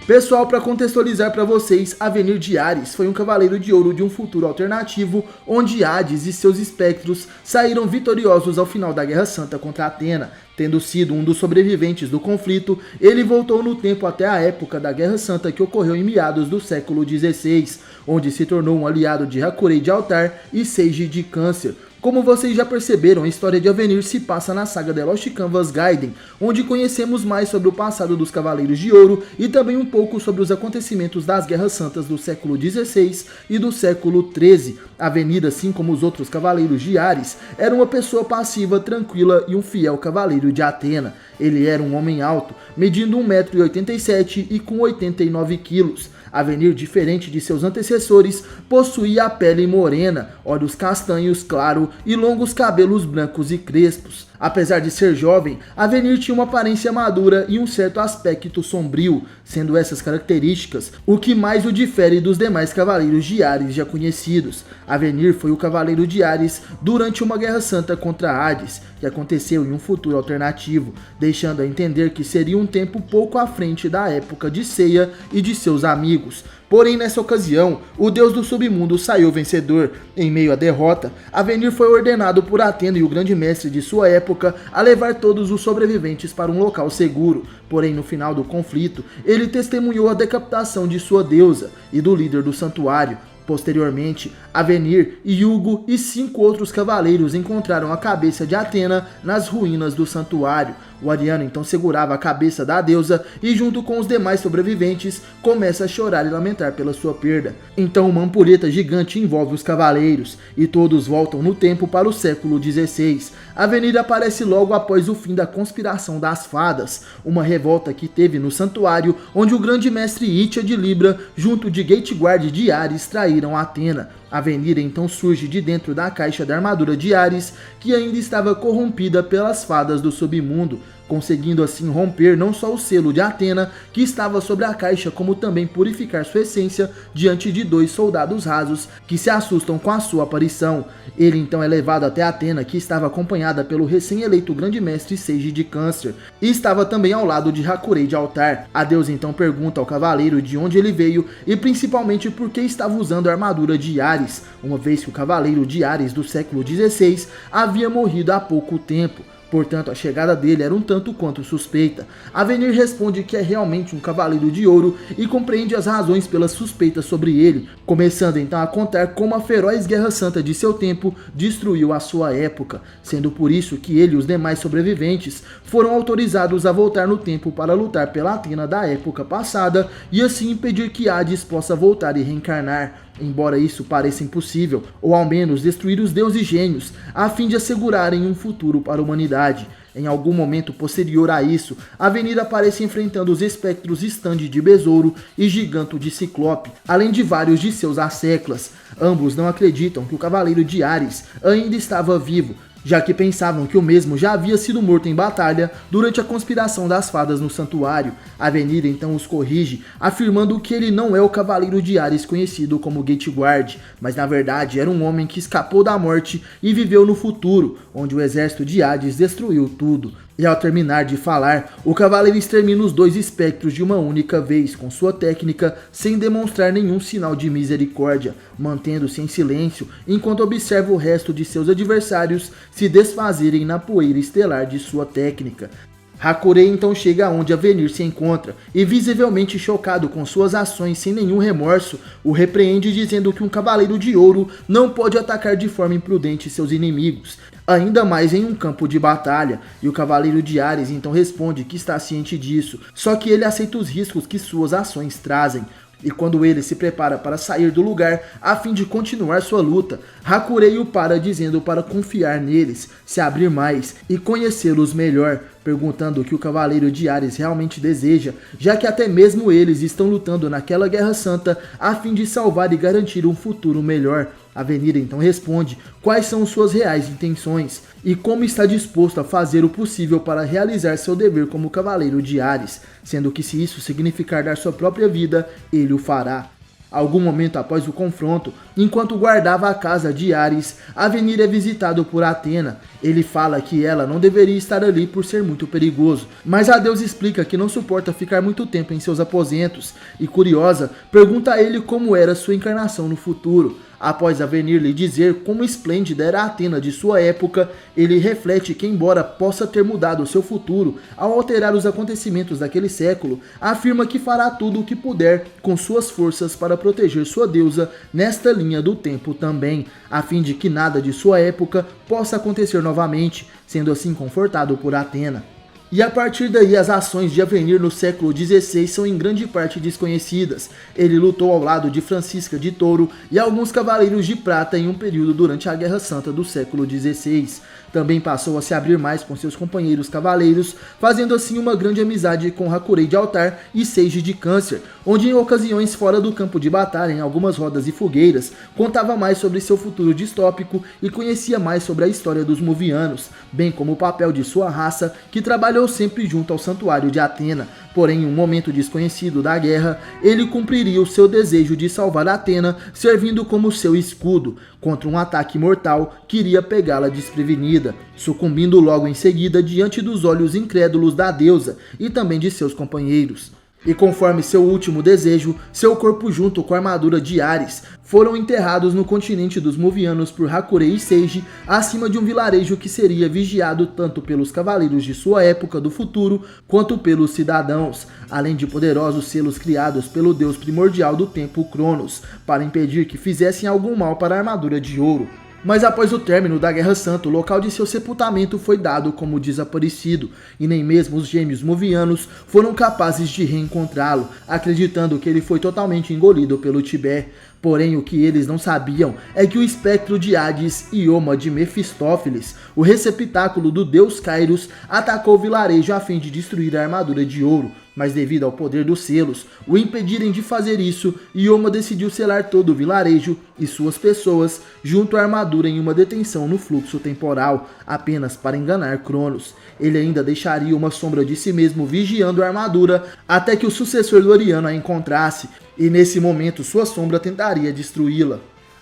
Pessoal, para contextualizar para vocês, Avenir de Ares foi um cavaleiro de ouro de um futuro alternativo, onde Hades e seus espectros saíram vitoriosos ao final da Guerra Santa contra Atena. Tendo sido um dos sobreviventes do conflito, ele voltou no tempo até a época da Guerra Santa, que ocorreu em meados do século XVI, onde se tornou um aliado de Hakurei de Altar e Seiji de Câncer. Como vocês já perceberam, a história de Avenir se passa na saga The Lost Canvas Gaiden, onde conhecemos mais sobre o passado dos Cavaleiros de Ouro e também um pouco sobre os acontecimentos das Guerras Santas do século XVI e do século XIII. Avenir, assim como os outros Cavaleiros de Ares, era uma pessoa passiva, tranquila e um fiel cavaleiro de Atena. Ele era um homem alto, medindo 1,87 m e com 89 kg. Avenir, diferente de seus antecessores, possuía a pele morena, olhos castanhos claro e longos cabelos brancos e crespos. Apesar de ser jovem, Avenir tinha uma aparência madura e um certo aspecto sombrio, sendo essas características o que mais o difere dos demais cavaleiros de Ares já conhecidos. Avenir foi o cavaleiro de Ares durante uma guerra santa contra Hades, que aconteceu em um futuro alternativo, deixando a entender que seria um tempo pouco à frente da época de Seiya e de seus amigos. Porém, nessa ocasião, o deus do submundo saiu vencedor. Em meio à derrota, Avenir foi ordenado por Atena e o grande mestre de sua época a levar todos os sobreviventes para um local seguro. Porém, no final do conflito, ele testemunhou a decapitação de sua deusa e do líder do santuário. Posteriormente, Avenir, Hyuga e 5 outros cavaleiros encontraram a cabeça de Atena nas ruínas do santuário. O ariano então segurava a cabeça da deusa e, junto com os demais sobreviventes, começa a chorar e lamentar pela sua perda. Então uma ampulheta gigante envolve os cavaleiros e todos voltam no tempo para o século XVI. Avenir aparece logo após o fim da conspiração das fadas, uma revolta que teve no santuário, onde o grande mestre Itia de Libra, junto de Gateguard de Ares, traíram Atena. Avenir então surge de dentro da caixa da armadura de Ares, que ainda estava corrompida pelas fadas do submundo, conseguindo assim romper não só o selo de Atena, que estava sobre a caixa, como também purificar sua essência diante de 2 soldados rasos que se assustam com a sua aparição. Ele então é levado até Atena, que estava acompanhada pelo recém-eleito grande mestre Seiji de Câncer, e estava também ao lado de Hakurei de Altar. A deusa então pergunta ao cavaleiro de onde ele veio e principalmente por que estava usando a armadura de Ares, uma vez que o cavaleiro de Ares do século XVI havia morrido há pouco tempo. Portanto, a chegada dele era um tanto quanto suspeita. Avenir responde que é realmente um cavaleiro de ouro e compreende as razões pelas suspeitas sobre ele, começando então a contar como a feroz guerra santa de seu tempo destruiu a sua época, sendo por isso que ele e os demais sobreviventes foram autorizados a voltar no tempo para lutar pela Atena da época passada e assim impedir que Hades possa voltar e reencarnar. Embora isso pareça impossível, ou ao menos destruir os deuses gênios, a fim de assegurarem um futuro para a humanidade. Em algum momento posterior a isso, Avenir aparece enfrentando os espectros Stand de Besouro e Giganto de Ciclope, além de vários de seus asseclas. Ambos não acreditam que o cavaleiro de Ares ainda estava vivo, já que pensavam que o mesmo já havia sido morto em batalha durante a conspiração das fadas no santuário. Avenir então os corrige, afirmando que ele não é o cavaleiro de Ares conhecido como Gateguard, mas na verdade era um homem que escapou da morte e viveu no futuro, onde o exército de Hades destruiu tudo. E ao terminar de falar, o cavaleiro extermina os 2 espectros de uma única vez, com sua técnica, sem demonstrar nenhum sinal de misericórdia, mantendo-se em silêncio enquanto observa o resto de seus adversários se desfazerem na poeira estelar de sua técnica. Hakurei então chega onde Avenir se encontra e, visivelmente chocado com suas ações sem nenhum remorso, o repreende dizendo que um cavaleiro de ouro não pode atacar de forma imprudente seus inimigos, ainda mais em um campo de batalha, e o cavaleiro de Ares então responde que está ciente disso, só que ele aceita os riscos que suas ações trazem. E quando ele se prepara para sair do lugar a fim de continuar sua luta, Hakurei o para dizendo para confiar neles, se abrir mais e conhecê-los melhor, perguntando o que o cavaleiro de Ares realmente deseja, já que até mesmo eles estão lutando naquela guerra santa a fim de salvar e garantir um futuro melhor. Avenir então responde quais são suas reais intenções e como está disposto a fazer o possível para realizar seu dever como cavaleiro de Ares, sendo que se isso significar dar sua própria vida, ele o fará. Algum momento após o confronto, enquanto guardava a casa de Ares, Avenir é visitado por Athena. Ele fala que ela não deveria estar ali por ser muito perigoso, mas a deusa explica que não suporta ficar muito tempo em seus aposentos e, curiosa, pergunta a ele como era sua encarnação no futuro. Após Avenir lhe dizer como esplêndida era a Athena de sua época, ele reflete que, embora possa ter mudado seu futuro ao alterar os acontecimentos daquele século, afirma que fará tudo o que puder com suas forças para proteger sua deusa nesta linha do tempo também, a fim de que nada de sua época possa acontecer novamente, sendo assim confortado por Athena. E a partir daí as ações de Avenir no século XVI são em grande parte desconhecidas. Ele lutou ao lado de Francisca de Touro e alguns cavaleiros de prata em um período durante a Guerra Santa do século XVI. Também passou a se abrir mais com seus companheiros cavaleiros, fazendo assim uma grande amizade com Hakurei de Altar e Seiji de Câncer, onde em ocasiões fora do campo de batalha, em algumas rodas e fogueiras, contava mais sobre seu futuro distópico e conhecia mais sobre a história dos Muvianos, bem como o papel de sua raça, que trabalhou sempre junto ao santuário de Atena. Porém, em um momento desconhecido da guerra, ele cumpriria o seu desejo de salvar Athena, servindo como seu escudo, contra um ataque mortal que iria pegá-la desprevenida, sucumbindo logo em seguida diante dos olhos incrédulos da deusa e também de seus companheiros. E conforme seu último desejo, seu corpo junto com a armadura de Ares foram enterrados no continente dos Muvianos por Hakurei e Seiji, acima de um vilarejo que seria vigiado tanto pelos cavaleiros de sua época do futuro, quanto pelos cidadãos, além de poderosos selos criados pelo deus primordial do tempo Cronos, para impedir que fizessem algum mal para a armadura de ouro. Mas após o término da Guerra Santa, o local de seu sepultamento foi dado como desaparecido, e nem mesmo os gêmeos Muvianos foram capazes de reencontrá-lo, acreditando que ele foi totalmente engolido pelo Tibete. Porém, o que eles não sabiam é que o espectro de Hades, Ioma de Mefistófeles, o receptáculo do deus Kairos, atacou o vilarejo a fim de destruir a armadura de ouro. Mas devido ao poder dos selos o impedirem de fazer isso, Ioma decidiu selar todo o vilarejo e suas pessoas junto à armadura em uma detenção no fluxo temporal, apenas para enganar Cronos. Ele ainda deixaria uma sombra de si mesmo vigiando a armadura até que o sucessor do Oriano a encontrasse, e nesse momento sua sombra tentaria destruí-la.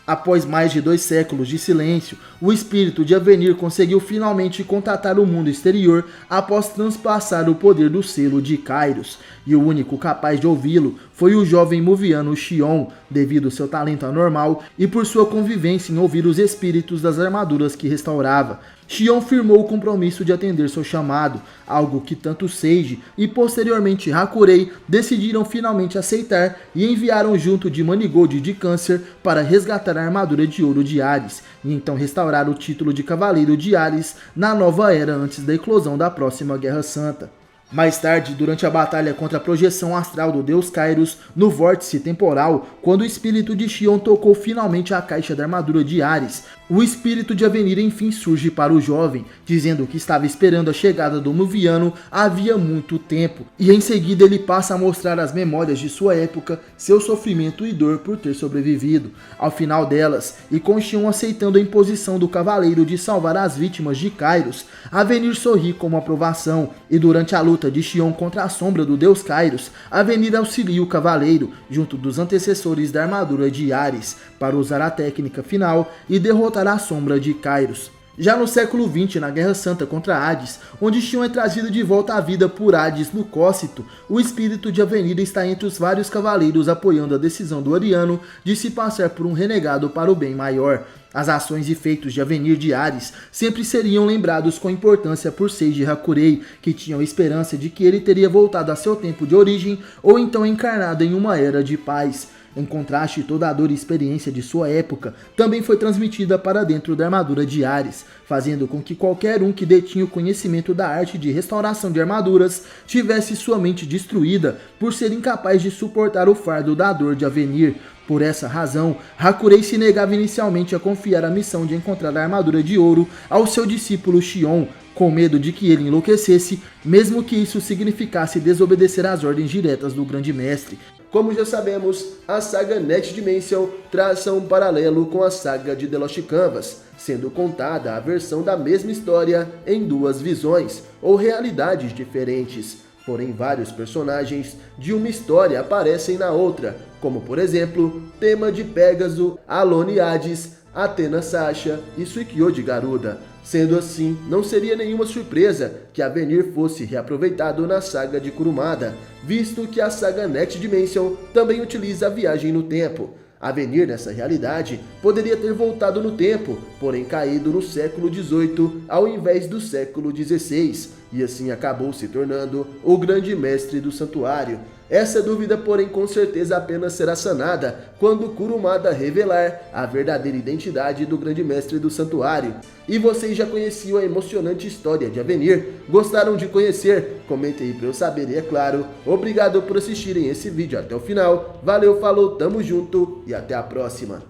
Após mais de 2 séculos de silêncio, o espírito de Avenir conseguiu finalmente contatar o mundo exterior após transpassar o poder do selo de Kairos, e o único capaz de ouvi-lo foi o jovem Muviano Xion, devido ao seu talento anormal e por sua convivência em ouvir os espíritos das armaduras que restaurava. Xion firmou o compromisso de atender seu chamado, algo que tanto Seiji e posteriormente Hakurei decidiram finalmente aceitar e enviaram junto de Manigold de Câncer para resgatar a armadura de ouro de Ares, e então restaurar o título de Cavaleiro de Ares na nova era antes da eclosão da próxima Guerra Santa. Mais tarde, durante a batalha contra a projeção astral do deus Kairos no vórtice temporal, quando o espírito de Xion tocou finalmente a caixa da armadura de Ares, o espírito de Avenir enfim surge para o jovem, dizendo que estava esperando a chegada do Muviano havia muito tempo, e em seguida ele passa a mostrar as memórias de sua época, seu sofrimento e dor por ter sobrevivido. Ao final delas, e com Xion aceitando a imposição do cavaleiro de salvar as vítimas de Kairos, Avenir sorri como aprovação, e durante a luta de Xion contra a sombra do deus Kairos, Avenir auxilia o cavaleiro, junto dos antecessores da armadura de Ares, para usar a técnica final e derrotar a sombra de Kairos. Já no século XX, na Guerra Santa contra Hades, onde Xion é trazido de volta à vida por Hades no Cócito, o espírito de Avenir está entre os vários cavaleiros apoiando a decisão do Oriano de se passar por um renegado para o bem maior. As ações e feitos de Avenir de Ares sempre seriam lembrados com importância por Seiji e Hakurei, que tinham esperança de que ele teria voltado a seu tempo de origem ou então encarnado em uma era de paz. Em contraste, toda a dor e experiência de sua época também foi transmitida para dentro da armadura de Ares, fazendo com que qualquer um que detinha o conhecimento da arte de restauração de armaduras tivesse sua mente destruída por ser incapaz de suportar o fardo da dor de Avenir. Por essa razão, Hakurei se negava inicialmente a confiar a missão de encontrar a armadura de ouro ao seu discípulo Xion, com medo de que ele enlouquecesse, mesmo que isso significasse desobedecer às ordens diretas do Grande Mestre. Como já sabemos, a saga Next Dimension traça um paralelo com a saga de The Lost Canvas, sendo contada a versão da mesma história em 2 visões, ou realidades diferentes. porém vários personagens de uma história aparecem na outra, como por exemplo, Tema de Pégaso, Alone Hades, Athena Sasha e Suikyo de Garuda. Sendo assim, não seria nenhuma surpresa que Avenir fosse reaproveitado na saga de Kurumada, visto que a saga Next Dimension também utiliza a viagem no tempo. Avenir, nessa realidade, poderia ter voltado no tempo, porém caído no século XVIII ao invés do século XVI, e assim acabou se tornando o grande mestre do santuário. Essa dúvida, porém, com certeza apenas será sanada quando Kurumada revelar a verdadeira identidade do grande mestre do santuário. E vocês já conheciam a emocionante história de Avenir? Gostaram de conhecer? Comentem aí para eu saber e, é claro, obrigado por assistirem esse vídeo até o final. Valeu, falou, tamo junto e até a próxima.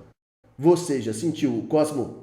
Você já sentiu o Cosmo?